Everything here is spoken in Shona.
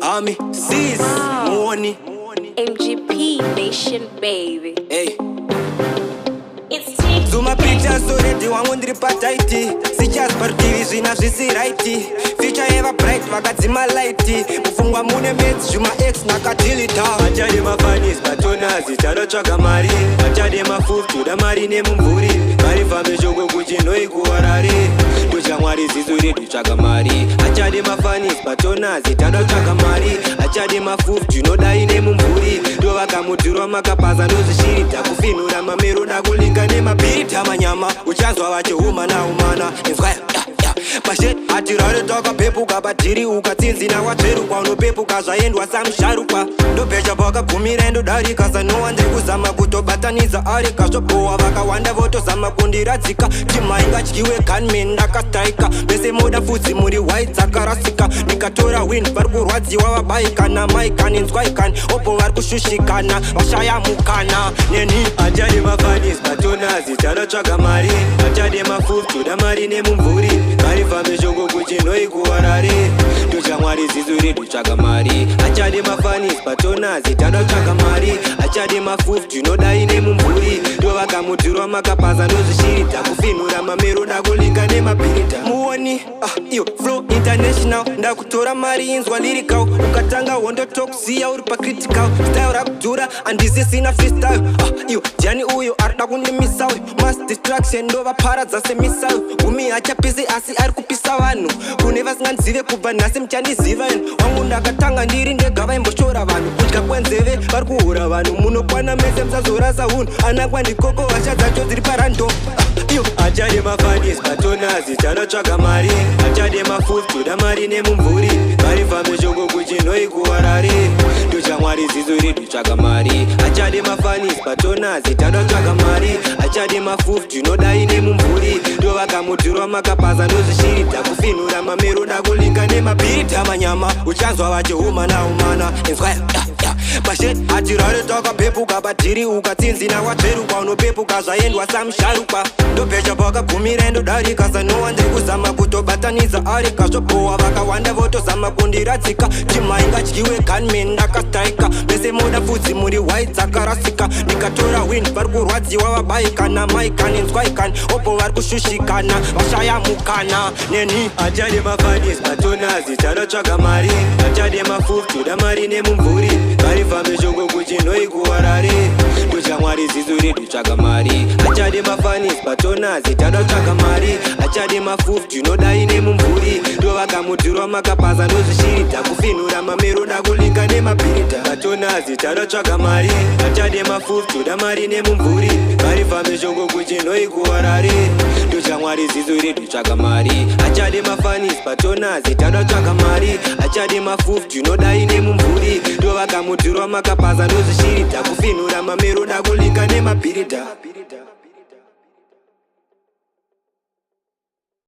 Harmy, Siiz, money. MGP Nation, baby. Hey. It's T. Zuma pictures already wangundiri pataiti. Sichas partivi zvina zvisi righti. Future ever bright vakadzima lighti. Mufungwa mune mates zvuma X nakatilita. Achade mafanis batonazi tanotsvaga mari. Achade mafools toda mari nemumvuri. Mari fambe shoko kuti noi kuwarare. Ndochamwari zizo redu tsvaga mari. Achade mafanis batonazi tanotsvaga mari. Achade mafools tinodai nemumvuri. Ndovakamudzirwa makapasa ndozvishirita kufinura mamero dakulinga nemabhirita manyama. Uchanzwa vachiuma naumana. Mashet atirare takapepuka patiri ukatsinzina watsveruka unopepuka zvaendwa samusharukwa ndopesha pakagumira ndodarika sanowa ndekuzama kutobatanidza arika zvobohwa vakawanda votozama kundiradzika timaingatyiwe gunman ndakastaika mese moda fudzi muri white dzakarasika ndikatora win vari kurwadziwa vabaika namaikani nzwaikani opo vari kushushikana vashaya mukana neni achade mafanis batonazi tanotsvaga mari achade mafools toda mari nemumvuri fambe shoko kuti noi kuwarare ndochamwari zizo redu tsvaga mari achade mafanis batonazi tanotsvaga mari achade mafools tinodai nemumvuri ndovakamudzirwa makapasa ndozvishirita kufinura mamero dakulinga nemabhirita muoni iyo flow international ndakutora mari inzwa lirikau ukatanga hondotokuziya uri pacritical style rakudhura andisisina freestyle iyo jani uyo arida kundimisawe mass distraction ndovaparadza semisawe gumi hachapisi asi ari kupisa vanhu kune vasinganzive kubva nhasi muchandiziva inu wangu ndakatanga ndiri ndega vaimboshora vanhu kudya kwenzeve vari kuhura vanhu munokwana mese musazorasa hunhu anakwa ndikoko hasha dzacho dziri parando iyo achade mafanis batonazi tanotsvaga mari achade mafools toda mari nemumvuri mari fambe shoko kuti noi kuwarare ndochamwari zizo redu tsvaga mari achade mafanis batonazi tanotsvaga mari achade mafools tinodai nemumvuri ndovakamudzirwa makapasa ndozvishirita kufinura mamero dakulinga nemabhirita manyama uchanzwa vachiuma naumana mashet atirare takapepuka patiri ukatsinzina watsveruka unopepuka zvaendwa samusharukwa ndopesha pakagumira ndodarika sanowa ndekuzama kutobatanidza arika zvobohwa vakawanda votozama kundiradzika timaingatyiwe gunman ndakastaika mese moda fudzi muri white dzakarasika ndikatora win vari kurwadziwa vabaika namaikani nzwaikani opo vari kushushikana vashaya mukana neni achade mafanis batonazi tanotsvaga mari achade mafools toda mari nemumvuri mari fambe shoko kuti noi kuwarare ndochamwari zizo redu tsvaga mari achade mafanis batonazi tanotsvaga mari achade mafools tinodai nemumvuri ndovakamudzirwa makapasa ndozvishirita kufinura mamero dakulinga nemabhirita batonazi tanotsvaga mari achade mafools toda mari nemumvuri mari fambe shoko kuti noi kuwarare ndochamwari zizo redu tsvaga mari achade mafanis batonazi tanotsvaga mari achade mafools tinodai nemumvuri ndovakamudzirwa makapasa ndozvishirita kufinura mamero dakulinga nemabhirita